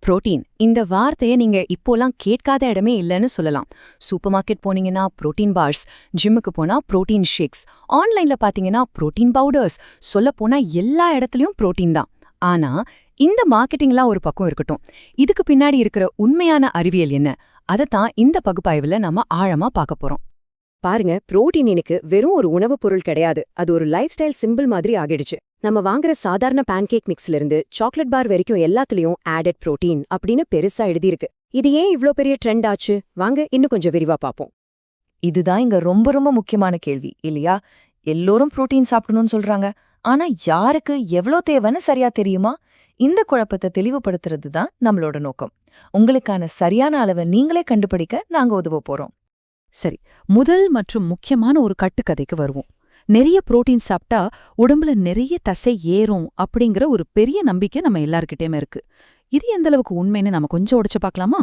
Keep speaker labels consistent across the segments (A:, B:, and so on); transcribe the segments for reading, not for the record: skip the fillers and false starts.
A: Protein இந்த வார்த்தையை நீங்க இப்போலாம் கேட்காத இடமே இல்லைன்னு சொல்லலாம். சூப்பர் மார்க்கெட் போனீங்கன்னா புரோட்டீன் பார்ஸ், ஜிம்முக்கு போனா புரோட்டீன் ஷேக்ஸ், ஆன்லைன்ல பாத்தீங்கன்னா புரோட்டீன் பவுடர்ஸ், சொல்ல போனா எல்லா இடத்துலயும் புரோட்டீன் தான். ஆனா இந்த மார்க்கெட்டிங்லாம் ஒரு பக்கம் இருக்கட்டும், இதுக்கு பின்னாடி இருக்கிற உண்மையான அறிவியல் என்ன, அதைத்தான் இந்த பகுப்பாய்வுல நம்ம ஆழமா பார்க்க போறோம்.
B: பாருங்க, புரோட்டீன் எனக்கு வெறும் ஒரு உணவுப் பொருள் கிடையாது, அது ஒரு லைஃப் ஸ்டைல் சிம்பிள் மாதிரி ஆகிடுச்சு. நம்ம வாங்குற சாதாரண பேன்கேக் மிக்ஸ்ல இருந்து சாக்லேட் பார் வரைக்கும் எல்லாத்துலயும் ஆடட் புரோட்டீன் அப்படின்னு பெருசா எழுதியிருக்கு. இது ஏன் இவ்ளோ பெரிய ட்ரெண்ட் ஆச்சு? வாங்க இன்னும் கொஞ்சம் விரிவா பார்ப்போம்.
A: இதுதான் இங்க ரொம்ப ரொம்ப முக்கியமான கேள்வி இல்லையா? எல்லோரும் புரோட்டீன் சாப்பிடணும்னு சொல்றாங்க, ஆனா யாருக்கு எவ்வளோ தேவைன்னு சரியா தெரியுமா? இந்த குழப்பத்தை தெளிவுபடுத்துறது தான் நம்மளோட நோக்கம். உங்களுக்கான சரியான அளவை நீங்களே கண்டுபிடிக்க நாங்க உதவ போறோம்.
C: சரி, முதல் மற்றும் முக்கியமான ஒரு கட்டுக்கதைக்கு வருவோம். நிறைய புரோட்டீன் சாப்பிட்டா உடம்புல நிறைய தசை ஏறும் அப்படிங்கிற ஒரு பெரிய நம்பிக்கை நம்ம எல்லார்கிட்டயுமே இருக்கு. இது எந்த அளவுக்கு உண்மைன்னு நம்ம கொஞ்சம் உடைச்சு பார்க்கலாமா?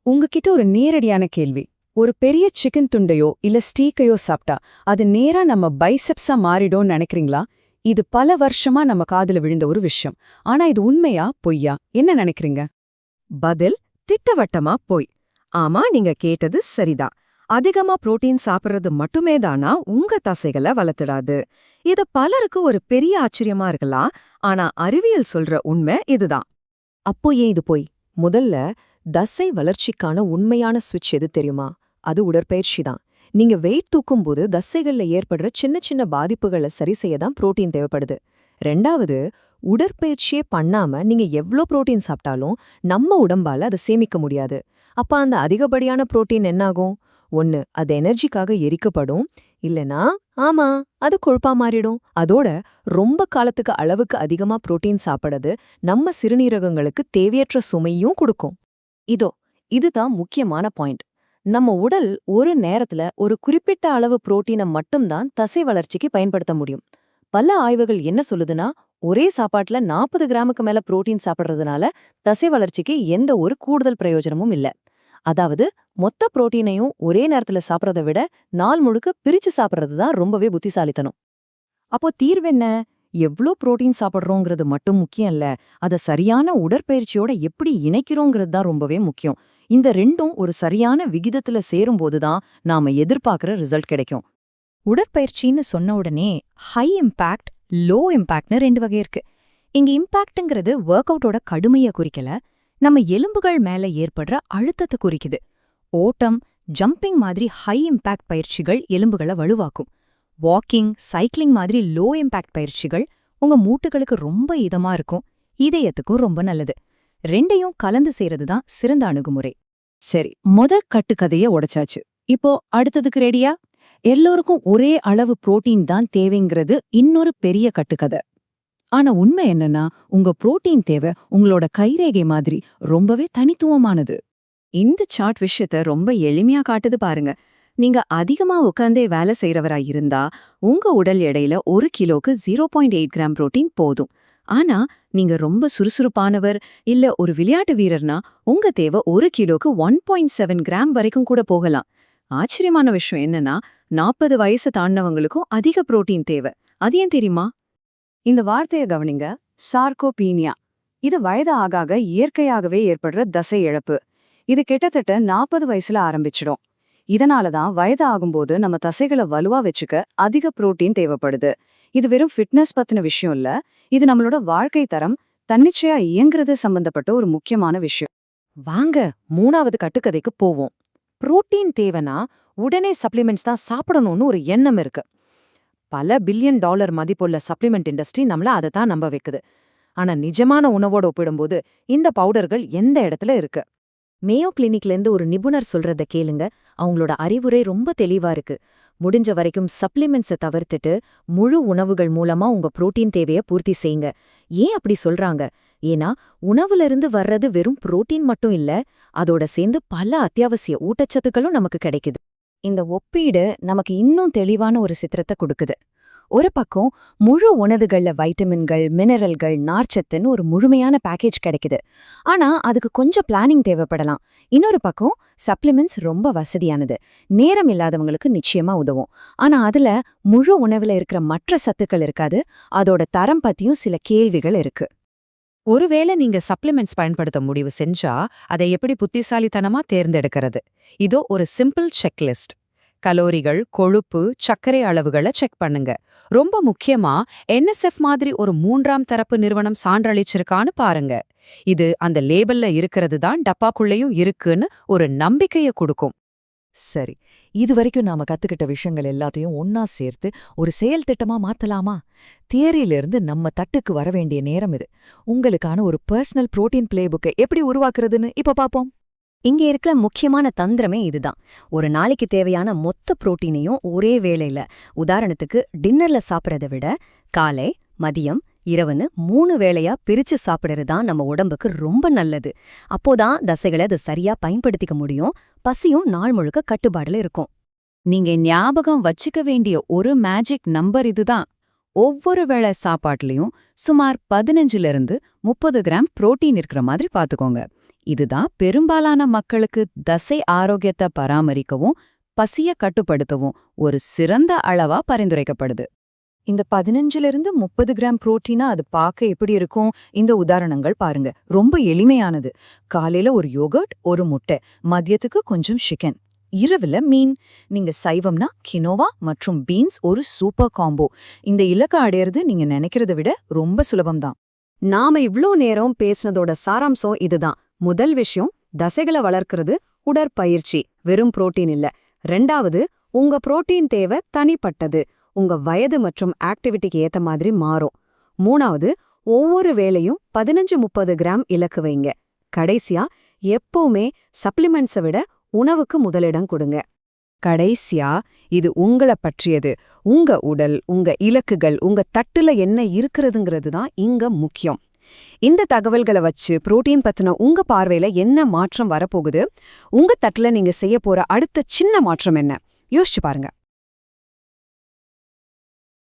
B: உங்ககிட்ட ஒரு நேரடியான கேள்வி. ஒரு பெரிய சிக்கன் துண்டையோ இல்ல ஸ்டீக்கையோ சாப்பிட்டா அது நேரா நம்ம பைசெப்ஸா மாறிடும்னு நினைக்கிறீங்களா? இது பல வருஷமா நம்ம காதுல விழுந்த ஒரு விஷயம். ஆனா இது உண்மையா பொய்யா, என்ன நினைக்கிறீங்க?
D: பதில் திட்டவட்டமா பொய். ஆமா, நீங்க கேட்டது சரிதான். அதிகமா புரோட்டீன் சாப்பிடுறது மட்டுமே தானா உங்க தசைகளை வளர்த்துடாது. இது பலருக்கு ஒரு பெரிய ஆச்சரியமா இருக்கலாம், ஆனா அறிவியல் சொல்ற உண்மை இதுதான்.
B: அப்போ ஏன் இது போய்? முதல்ல தசை வளர்ச்சிக்கான உண்மையான ஸ்விட்ச் எது தெரியுமா? அது உடற்பயிற்சி தான். நீங்க வெயிட் தூக்கும்போது தசைகள்ல ஏற்படுற சின்ன சின்ன பாதிப்புகளை சரி செய்ய தான் புரோட்டீன் தேவைப்படுது. ரெண்டாவது, உடற்பயிற்சியே பண்ணாம நீங்க எவ்ளோ புரோட்டீன் சாப்பிட்டாலும் நம்ம உடம்பால அதை சேமிக்க முடியாது. அப்ப அந்த அதிகப்படியான புரோட்டீன் என்னாகும்? ஒன்னு அது எனர்ஜிக்காக எரிக்கப்படும், இல்லனா ஆமா அது கொழுப்பா மாறிடும். அதோட ரொம்ப காலத்துக்கு அளவுக்கு அதிகமா புரோட்டீன் சாப்பிடுறது நம்ம சிறுநீரகங்களுக்கு தேவையற்ற சுமையும் கொடுக்கும். இதுதான் முக்கியமான பாயிண்ட். நம்ம உடல் ஒரு நேரத்துல ஒரு குறிப்பிட்ட அளவு புரோட்டீனை மட்டும்தான் தசை வளர்ச்சிக்கு பயன்படுத்த முடியும். பல ஆய்வுகள் என்ன சொல்லுதுன்னா, ஒரே சாப்பாட்டுல 40 கிராமுக்கு மேல புரோட்டீன் சாப்பிடுறதுனால தசை வளர்ச்சிக்கு எந்த ஒரு கூடுதல் பிரயோஜனமும் இல்ல. அதாவது மொத்த புரோட்டீனையும் ஒரே நேரத்துல சாப்பிட்றத விட நாள் முழுக்க பிரிச்சு சாப்பிட்றது தான் ரொம்பவே புத்திசாலித்தனம்.
D: அப்போ தீர்வென்ன? எவ்ளோ புரோட்டீன் சாப்பிடுறோங்கிறது மட்டும் முக்கியம் இல்ல, அதை சரியான உடற்பயிற்சியோட எப்படி இணைக்கிறோங்கிறது தான் ரொம்பவே முக்கியம். இந்த ரெண்டும் ஒரு சரியான விகிதத்துல சேரும்போதுதான் நாம எதிர்பார்க்கிற ரிசல்ட் கிடைக்கும்.
A: உடற்பயிற்சின்னு சொன்ன உடனே ஹை இம்பாக்ட், லோ இம்பாக்ட்னு 2 வகை இருக்கு. இங்க இம்பாக்ட்ங்கிறது ஒர்க் அவுட்டோட கடுமையை குறிக்கல, நம்ம எலும்புகள் மேல ஏற்படுற அழுத்தத்தை குறிக்குது. ஓட்டம், ஜம்பிங் மாதிரி ஹை இம்பாக்ட் பயிற்சிகள் எலும்புகளை வலுவாக்கும். வாக்கிங், சைக்கிளிங் மாதிரி லோ இம்பாக்ட் பயிற்சிகள் உங்க மூட்டுகளுக்கு ரொம்ப இதமா இருக்கும், இதயத்துக்கும் ரொம்ப நல்லது. ரெண்டையும் கலந்து செய்யறது தான் சிறந்த அணுகுமுறை.
D: சரி, கட்டுக்கதைய உடைச்சாச்சு. இப்போ அடுத்ததுக்கு ரெடியா? எல்லோருக்கும் ஒரே அளவு புரோட்டீன் தான் தேவைங்கிறது இன்னொரு பெரிய கட்டுக்கதை. ஆனா உண்மை என்னன்னா, உங்க புரோட்டீன் தேவை உங்களோட கைரேகை மாதிரி ரொம்பவே தனித்துவமானது. இந்த சார்ட் விஷயத்த ரொம்ப எளிமையா காட்டுது பாருங்க. நீங்க அதிகமா உட்கார்ந்தே வேலை செய்யறவரா இருந்தா உங்க உடல் எடையில 1 கிலோக்கு 0.8 கிராம் புரோட்டீன் போதும். ஆனா நீங்க ரொம்ப சுறுசுறுப்பானவர் இல்ல ஒரு விளையாட்டு வீரர்னா உங்க தேவை 1 கிலோக்கு 1.7 கிராம் வரைக்கும் கூட போகலாம். ஆச்சரியமான விஷயம் என்னன்னா, 40 வயசு தாண்டவங்களுக்கும் அதிக புரோட்டீன் தேவை. அது ஏன் தெரியுமா?
B: இந்த வார்த்தையை கவனிங்க, சார்கோபீனியா. இது வயது ஆக இயற்கையாகவே ஏற்படுற தசை இழப்பு. இது கிட்டத்தட்ட 40 வயசுல ஆரம்பிச்சிடும். இதனாலதான் வயது ஆகும்போது நம்ம தசைகளை வலுவா வச்சுக்க அதிக புரோட்டீன் தேவைப்படுது. இது வெறும் ஃபிட்னஸ் பத்தின விஷயம் இல்ல, இது நம்மளோட வாழ்க்கை தரம், தன்னிச்சையா இயங்குறது சம்பந்தப்பட்ட ஒரு முக்கியமான விஷயம்.
D: வாங்க 3வது கட்டுக்கதைக்கு போவோம். புரோட்டீன் தேவைனா உடனே சப்ளிமெண்ட்ஸ் தான் சாப்பிடணும்னு ஒரு எண்ணம் இருக்கு. பல பில்லியன் டாலர் மதிப்புள்ள சப்ளிமெண்ட் இண்டஸ்ட்ரி நம்மள அதை தான் நம்ப வைக்குது. ஆனா நிஜமான உணவோட ஒப்பிடும்போது இந்த பவுடர்கள் எந்த இடத்துல இருக்கு?
B: மேயோ கிளினிக்ல இருந்து ஒரு நிபுணர் சொல்றத கேளுங்க. அவங்களோட அறிவுரை ரொம்ப தெளிவா இருக்கு. முடிஞ்ச வரைக்கும் சப்ளிமெண்ட்ஸை தவிர்த்துட்டு முழு உணவுகள் மூலமா உங்க புரோட்டீன் தேவையை பூர்த்தி செய்யுங்க. ஏன் அப்படி சொல்றாங்க? ஏன்னா உணவுல இருந்து வர்றது வெறும் புரோட்டீன் மட்டும் இல்ல, அதோட சேர்ந்து பல அத்தியாவசிய ஊட்டச்சத்துக்களும் நமக்கு கிடைக்குது. இந்த ஒப்பீடு நமக்கு இன்னும் தெளிவான ஒரு சித்திரத்தை கொடுக்குது. ஒரு பக்கம் முழு உணவுகள்ல வைட்டமின்கள், மினரல்கள், நார்ச்சத்துன்னு ஒரு முழுமையான பேக்கேஜ் கிடைக்குது. ஆனா அதுக்கு கொஞ்சம் பிளானிங் தேவைப்படலாம். இன்னொரு பக்கம் சப்ளிமெண்ட்ஸ் ரொம்ப வசதியானது, நேரம் இல்லாதவங்களுக்கு நிச்சயமா உதவும். ஆனா அதுல முழு உணவுல இருக்கிற மற்ற சத்துக்கள் இருக்காது. அதோட தரம் பத்தியும் சில கேள்விகள் இருக்கு.
D: ஒருவேளை நீங்க சப்ளிமெண்ட்ஸ் பயன்படுத்த முடிவு செஞ்சா அதை எப்படி புத்திசாலித்தனமா தேர்ந்தெடுக்கிறது? இதோ ஒரு சிம்பிள் செக்லிஸ்ட். கலோரிகள், கொழுப்பு, சர்க்கரை அளவுகளை செக் பண்ணுங்க. ரொம்ப முக்கியமா NSF மாதிரி ஒரு 3ஆம் தரப்பு நிறுவனம் சான்றளிச்சிருக்கான்னு பாருங்க. இது அந்த லேபல்ல இருக்கிறது தான் டப்பாக்குள்ளேயும் இருக்குன்னு ஒரு நம்பிக்கையை கொடுக்கும்.
B: சரி, இதுவரைக்கும் நாம கத்துக்கிட்ட விஷயங்கள் எல்லாத்தையும் ஒன்னா சேர்த்து ஒரு செயல் திட்டமா மாத்தலாமா? தியரியிலிருந்து நம்ம தட்டுக்கு வர வேண்டிய நேரம் இது. உங்களுக்கான ஒரு பர்சனல் புரோட்டீன் பிளேபுக்கை எப்படி உருவாக்குறதுன்னு இப்ப பாப்போம்.
A: இங்க இருக்கிற முக்கியமான தந்திரமே இதுதான். ஒரு நாளைக்கு தேவையான மொத்த புரோட்டீனையும் ஒரே வேளையில, உதாரணத்துக்கு டின்னர்ல சாப்பிட்றத விட காலை, மதியம், இரவுன்னு 3 வேளையா பிரிச்சு சாப்பிடுறது தான் நம்ம உடம்புக்கு ரொம்ப நல்லது. அப்போதான் தசைகளை அதை சரியா பயன்படுத்திக்க முடியும். பசியும் நாள் முழுக்க கட்டுப்பாடுல இருக்கும்.
D: நீங்க ஞாபகம் வச்சுக்க வேண்டிய ஒரு மேஜிக் நம்பர் இதுதான். ஒவ்வொரு வேளை சாப்பாட்டுலயும் சுமார் 15-30 கிராம் புரோட்டீன் இருக்கிற மாதிரி பாத்துக்கோங்க. இதுதான் பெரும்பாலான மக்களுக்கு தசை ஆரோக்கியத்தை பராமரிக்கவும் பசிய கட்டுப்படுத்தவும் ஒரு சிறந்த அளவா பரிந்துரைக்கப்படுது.
B: இந்த 15-30 கிராம் புரோட்டீனா அது பார்க்க எப்படி இருக்கும்? இந்த உதாரணங்கள் பாருங்க. ரொம்ப எளிமையானது. காலையில ஒரு யோகர்ட், ஒரு முட்டை, மதியத்துக்கு கொஞ்சம் சிக்கன், இரவுல மீன். நீங்க சைவம்னா கினோவா மற்றும் பீன்ஸ் ஒரு சூப்பர் காம்போ. இந்த இலக்கை அடையிறது நீங்க நினைக்கிறத விட ரொம்ப சுலபம்தான்.
A: நாம இவ்ளோ நேரம் பேசினதோட சாராம்சம் இதுதான். முதல் விஷயம், தசைகளை வளர்க்கிறது உடற்பயிற்சி, வெறும் புரோட்டீன் இல்ல. 2வது, உங்க புரோட்டீன் தேவை தனிப்பட்டது, உங்க வயது மற்றும் ஆக்டிவிட்டிக்கு ஏத்த மாதிரி மாறும். 3வது, ஒவ்வொரு வேளையும் 15-30 கிராம் இலக்கு வைங்க. கடைசியா, எப்பவுமே சப்ளிமெண்ட்ஸை விட உணவுக்கு முதலிடம் கொடுங்க. கடைசியா, இது உங்களை பற்றியது. உங்க உடல், உங்க இலக்குகள், உங்க தட்டுல என்ன இருக்கிறதுங்கிறது தான் இங்க முக்கியம். இந்த தகவல்களை வச்சு புரோட்டீன் பத்தின உங்க பார்வையில என்ன மாற்றம் வரப்போகுது? உங்க தட்டுல நீங்க செய்ய போற அடுத்த சின்ன மாற்றம் என்ன? யோசிச்சு பாருங்க.